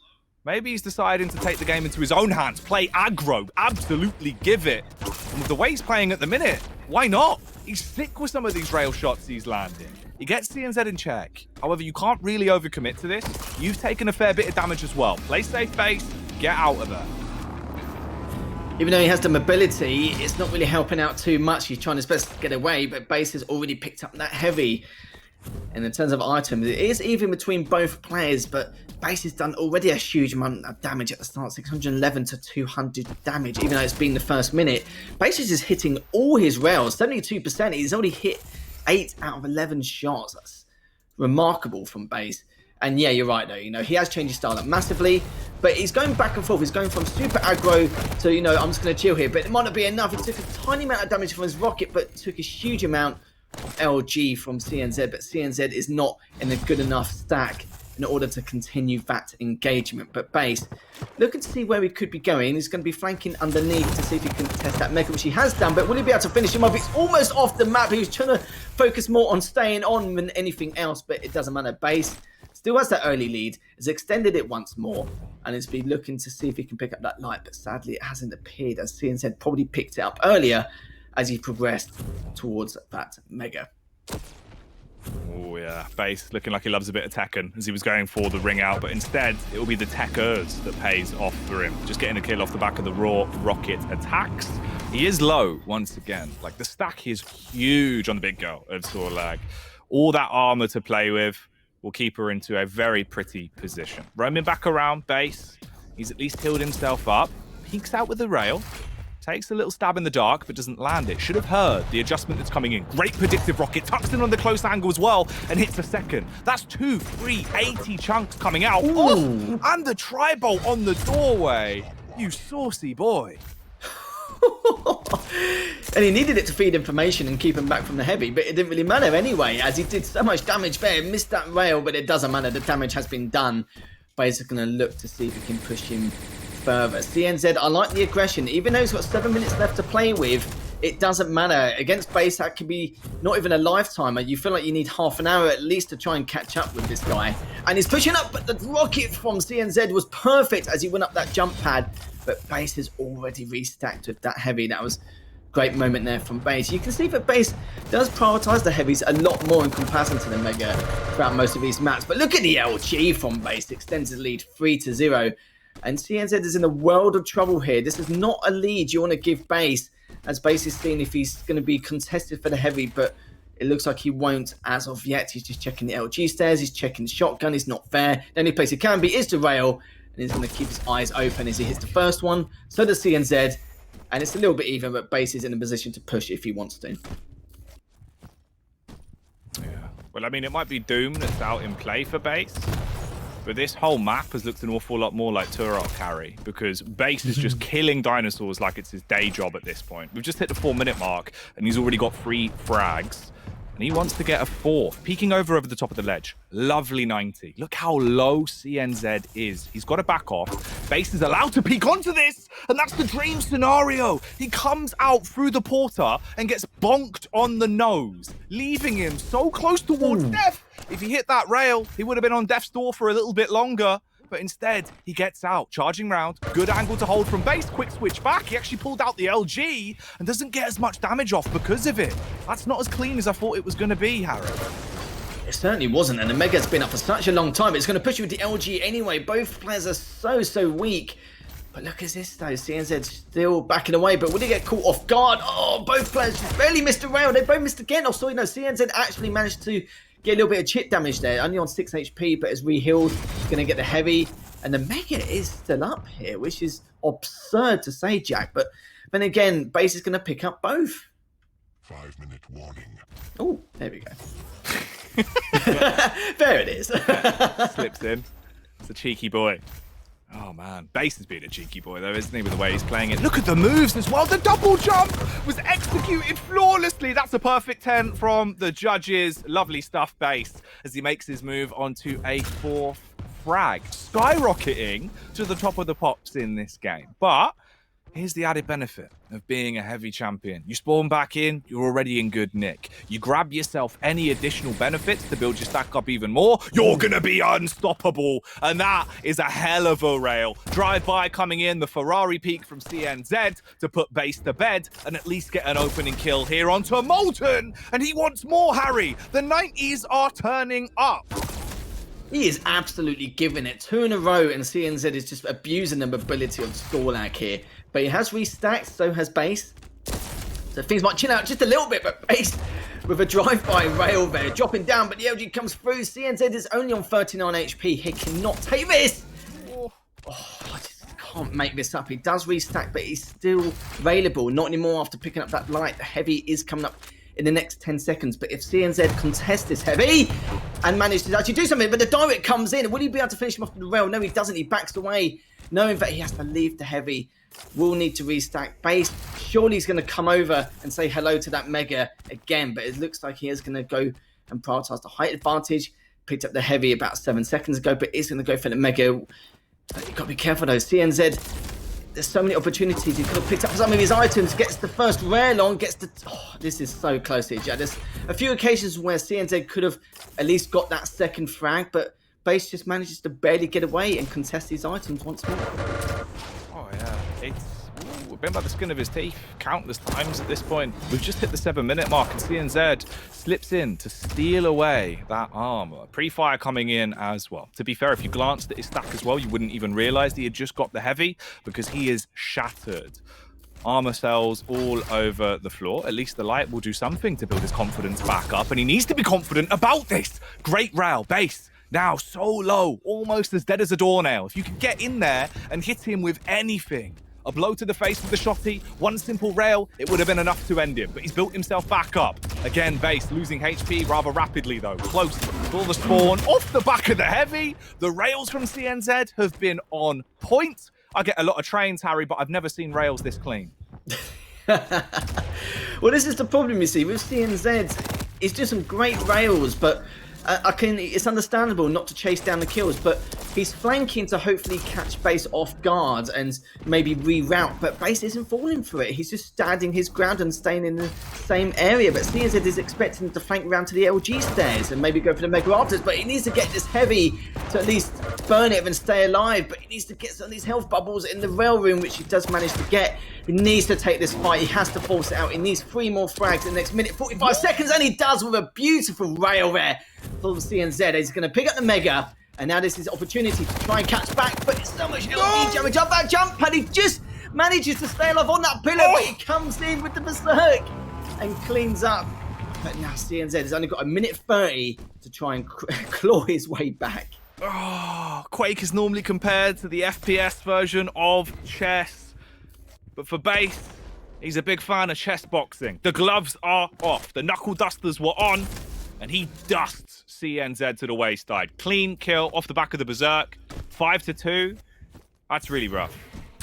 maybe he's deciding to take the game into his own hands, play aggro, absolutely give it. And with the way he's playing at the minute, why not? He's sick with some of these rail shots he's landing. He gets CNZ in check. However, you can't really overcommit to this. You've taken a fair bit of damage as well. Play safe, Base. Get out of there. Even though he has the mobility, it's not really helping out too much. He's trying his best to get away, but Base has already picked up that heavy. And in terms of items, it is even between both players, but Base has done already a huge amount of damage at the start, 611 to 200 damage, even though it's been the first minute. Base is just hitting all his rails, 72%. He's already hit 8 out of 11 shots. That's remarkable from Base. And yeah, you're right though, he has changed his style up massively, but he's going back and forth. He's going from super aggro to, I'm just going to chill here, but it might not be enough. He took a tiny amount of damage from his rocket, but took a huge amount of LG from CNZ, but CNZ is not in a good enough stack in order to continue that engagement. But Base, looking to see where he could be going. He's going to be flanking underneath to see if he can test that Mega, which he has done, but will he be able to finish him up? It's almost off the map. He was trying to focus more on staying on than anything else, but it doesn't matter. Base still has that early lead, has extended it once more, and has been looking to see if he can pick up that light, but sadly it hasn't appeared, as CNZ probably picked it up earlier as he progressed towards that Mega. Oh yeah, Base looking like he loves a bit of Tekken as he was going for the ring out, but instead it will be the Techers that pays off for him. Just getting a kill off the back of the raw rocket attacks. He is low once again. Like, the stack is huge on the big girl of Sorlag. All that armor to play with will keep her into a very pretty position. Roaming back around Base, he's at least healed himself up, peeks out with the rail, takes a little stab in the dark, but doesn't land it. Should have heard the adjustment that's coming in. Great predictive rocket, tucks in on the close angle as well, and hits a second. That's 2, 3, 80 chunks coming out. Oh, and the tri-bolt on the doorway. You saucy boy. And he needed it to feed information and keep him back from the heavy, but it didn't really matter anyway, as he did so much damage there. Missed that rail, but it doesn't matter. The damage has been done. Base is going to look to see if he can push him further. CNZ, I like the aggression. Even though he's got 7 minutes left to play with, it doesn't matter. Against base, that could be not even a lifetimer. You feel like you need half an hour at least to try and catch up with this guy. And he's pushing up, but the rocket from CNZ was perfect as he went up that jump pad. But base has already restacked with that heavy. That was a great moment there from base. You can see that base does prioritize the heavies a lot more in comparison to the Mega throughout most of these maps. But look at the LG from base, extends the lead 3-0. And CNZ is in a world of trouble here. This is not a lead you want to give base, as base is seeing if he's going to be contested for the heavy, but it looks like he won't as of yet. He's just checking the LG stairs, he's checking the shotgun, he's not fair. The only place he can be is the rail, and he's going to keep his eyes open as he hits the first one. So does CNZ, and it's a little bit even, but base is in a position to push if he wants to. Yeah. Well, I mean, it might be Doom that's out in play for base, but this whole map has looked an awful lot more like Turok carry, because base is just killing dinosaurs like it's his day job at this point. We've just hit the 4-minute mark, and he's already got 3 frags. And he wants to get a 4th, peeking over the top of the ledge. Lovely 90. Look how low CNZ is. He's got to back off. Base is allowed to peek onto this, and that's the dream scenario. He comes out through the porter and gets bonked on the nose, leaving him so close towards death. If he hit that rail, he would have been on death's door for a little bit longer. But instead, he gets out, charging round. Good angle to hold from base. Quick switch back. He actually pulled out the LG and doesn't get as much damage off because of it. That's not as clean as I thought it was going to be, Harry. It certainly wasn't, and the Mega's been up for such a long time. It's going to push you with the LG anyway. Both players are so weak. But look at this, though. CNZ still backing away, but will he get caught off guard? Oh, both players just barely missed a rail. They both missed again. Oh, sorry, no. CNZ actually managed to get a little bit of chip damage there, only on 6 HP, but is re-healed. He's going to get the heavy. And the Mega is still up here, which is absurd to say, Jack. But then again, base is going to pick up both. 5-minute warning. Oh, there we go. There it is. Slips in. It's a cheeky boy. Oh, man. Base has been a cheeky boy, though, isn't he, with the way he's playing it? Look at the moves as well. The double jump was executed flawlessly. That's a perfect 10 from the judges. Lovely stuff, Base, as he makes his move onto a 4th frag, skyrocketing to the top of the pops in this game. But here's the added benefit of being a heavy champion. You spawn back in, you're already in good nick. You grab yourself any additional benefits to build your stack up even more, you're gonna be unstoppable. And that is a hell of a rail. Drive-by coming in, the Ferrari peak from CNZ to put base to bed and at least get an opening kill here onto Molten. And he wants more, Harry. The 90s are turning up. He is absolutely giving it 2 in a row, and CNZ is just abusing the mobility of score lag here. But he has restacked, so has base. So things might chill out just a little bit, but base with a drive-by rail there, dropping down, but the LG comes through. CNZ is only on 39 HP. He cannot take this. Oh, I just can't make this up. He does restack, but he's still available. Not anymore after picking up that light. The heavy is coming up in the next 10 seconds. But if CNZ contests this heavy and manages to actually do something, but the direct comes in, will he be able to finish him off with the rail? No, he doesn't. He backs away, knowing that he has to leave the heavy. Will need to restack base. Surely he's going to come over and say hello to that Mega again, but it looks like he is going to go and prioritize the height advantage. Picked up the heavy about 7 seconds ago, but is going to go for the Mega. You've got to be careful though. CNZ, there's so many opportunities. He could have picked up some of his items, gets the first rail on, gets the... Oh, this is so close here, Jack. There's a few occasions where CNZ could have at least got that second frag, but base just manages to barely get away and contest his items once more. Oh, yeah. It's been by the skin of his teeth countless times at this point. We've just hit the 7-minute mark, and CNZ slips in to steal away that armor. Pre-fire coming in as well. To be fair, if you glanced at his stack as well, you wouldn't even realize he had just got the heavy, because he is shattered. Armor cells all over the floor. At least the light will do something to build his confidence back up, and he needs to be confident about this. Great rail, base. Now so low, almost as dead as a doornail. If you could get in there and hit him with anything, a blow to the face with the shotty, one simple rail, it would have been enough to end him. But he's built himself back up. Again, base losing HP rather rapidly though. Close to the spawn, off the back of the heavy. The rails from CNZ have been on point. I get a lot of trains, Harry, but I've never seen rails this clean. Well, this is the problem, you see, with CNZ. It's just some great rails, but It's understandable not to chase down the kills, but he's flanking to hopefully catch Base off guard and maybe reroute. But Base isn't falling for it. He's just standing his ground and staying in the same area. But CNZ is expecting to flank around to the LG stairs and maybe go for the Mega Afters. But he needs to get this heavy to at least burn it and stay alive. But he needs to get some of these health bubbles in the rail room, which he does manage to get. He needs to take this fight. He has to force it out. He needs 3 more frags in the next minute, 45 seconds, and he does with a beautiful rail there from CNZ. He's going to pick up the Mega, and now this is opportunity to try and catch back, but it's so much LG damage on that jump, and he just manages to stay alive on that pillar, but he comes in with the Berserk and cleans up. But now CNZ has only got a minute 30 to try and claw his way back. Oh, Quake is normally compared to the FPS version of chess. But for Base, he's a big fan of chess boxing. The gloves are off. The knuckle dusters were on, and he dusts CNZ to the wayside. Clean kill off the back of the Berserk. 5-2. That's really rough.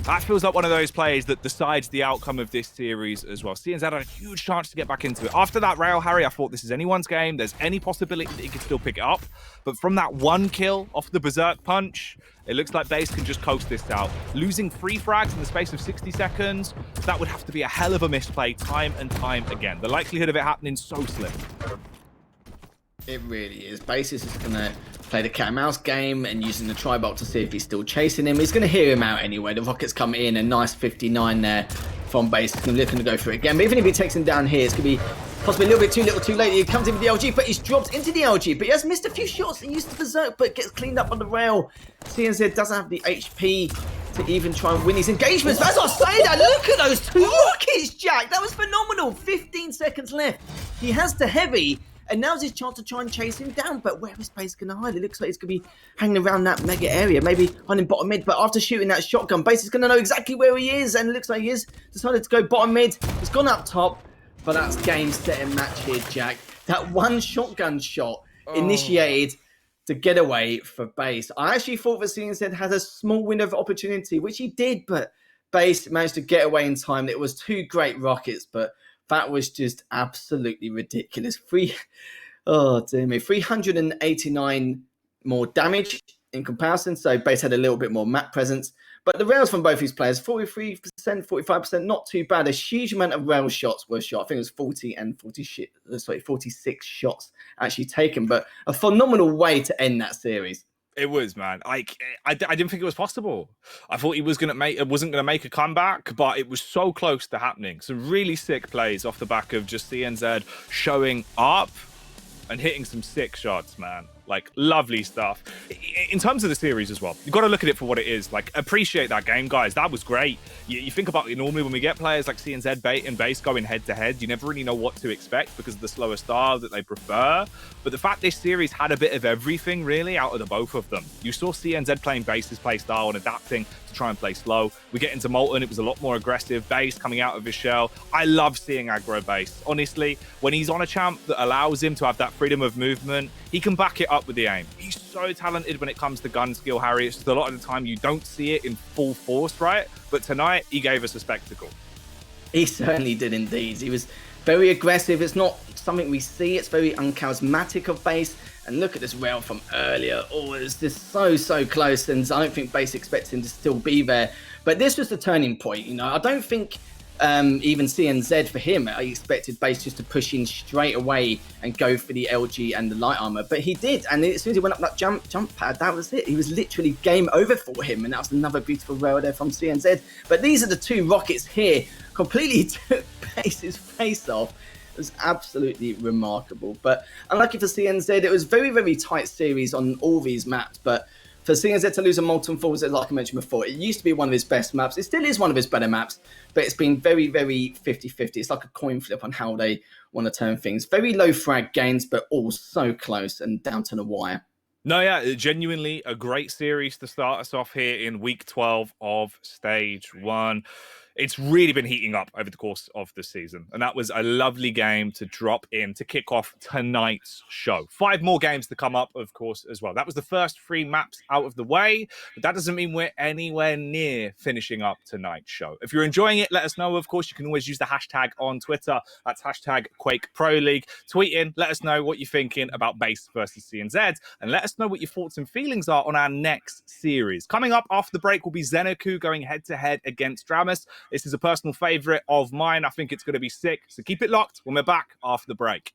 That feels like one of those plays that decides the outcome of this series as well. CNZ had a huge chance to get back into it. After that rail, Harry, I thought this is anyone's game. There's any possibility that he could still pick it up. But from that one kill off the Berserk punch, it looks like Base can just coast this out. Losing 3 frags in the space of 60 seconds, that would have to be a hell of a misplay time and time again. The likelihood of it happening so slim. It really is. Base is just going to play the cat and mouse game and using the tri-bolt to see if he's still chasing him. He's going to hear him out anyway. The rockets come in, a nice 59 there from Base. He's looking to go for it again. But even if he takes him down here, it's going to be possibly a little bit too little too late. He comes in with the LG, but he's dropped into the LG. But he has missed a few shots and used the Berserk, but gets cleaned up on the rail. CNZ doesn't have the HP to even try and win these engagements. That's what I'm saying. Look at those 2 rockets, Jack. That was phenomenal. 15 seconds left. He has the heavy. And now's his chance to try and chase him down. But where is Base going to hide? It looks like he's going to be hanging around that Mega area. Maybe hiding bottom mid. But after shooting that shotgun, Base is going to know exactly where he is. And it looks like he is decided to go bottom mid. He's gone up top. But that's game, set, and match here, Jack. That one shotgun shot initiated to get away for Base. I actually thought that CNZ had a small window of opportunity, which he did. But Base managed to get away in time. It was 2 great rockets, but that was just absolutely ridiculous. Oh dear me, 389 more damage in comparison. So Base had a little bit more map presence. But the rails from both these players, 43%, 45%, not too bad. A huge amount of rail shots were shot. I think it was 46 shots actually taken. But a phenomenal way to end that series. It was, man. I didn't think it was possible. I thought he wasn't going to make a comeback, but it was so close to happening. Some really sick plays off the back of just CNZ showing up and hitting some sick shots, man. Like, lovely stuff. In terms of the series as well, you've got to look at it for what it is. Like, appreciate that game, guys. That was great. You think about it, normally when we get players like CNZ and Base going head-to-head, you never really know what to expect because of the slower style that they prefer. But the fact this series had a bit of everything, really, out of the both of them. You saw CNZ playing Base's play style and adapting to try and play slow. We get into Molten, it was a lot more aggressive. Base coming out of his shell. I love seeing aggro Base. Honestly, when he's on a champ that allows him to have that freedom of movement, he can back it up with the aim. He's so talented when it comes to gun skill, Harry. It's just a lot of the time you don't see it in full force, right? But tonight, he gave us a spectacle. He certainly did indeed. He was very aggressive. It's not something we see. It's very uncharismatic of Base. And look at this rail from earlier. Oh, it's just so close. And I don't think Base expects him to still be there. But this was the turning point. You know, I don't think even CNZ for him, I expected Base just to push in straight away and go for the LG and the light armor, but he did. And as soon as he went up that jump pad, that was it. He was literally game over for him, and that was another beautiful rail there from CNZ. But these are the 2 rockets here, completely took Base's face off. It was absolutely remarkable. But unlucky for CNZ, it was very tight series on all these maps, but for CNZ to lose a Molten Falls, like I mentioned before, it used to be one of his best maps. It still is one of his better maps, but it's been very 50-50. It's like a coin flip on how they want to turn things. Very low frag gains, but all so close and down to the wire. No, yeah, genuinely a great series to start us off here in week 12 of stage 1. It's really been heating up over the course of the season. And that was a lovely game to drop in to kick off tonight's show. 5 more games to come up, of course, as well. That was the first 3 maps out of the way, but that doesn't mean we're anywhere near finishing up tonight's show. If you're enjoying it, let us know. Of course, you can always use the hashtag on Twitter. That's hashtag Quake Pro League. Tweet in, let us know what you're thinking about base versus CNZ, and let us know what your thoughts and feelings are on our next series. Coming up after the break will be Xenoku going head-to-head against Dramus. This is a personal favorite of mine. I think it's going to be sick. So keep it locked when we're back after the break.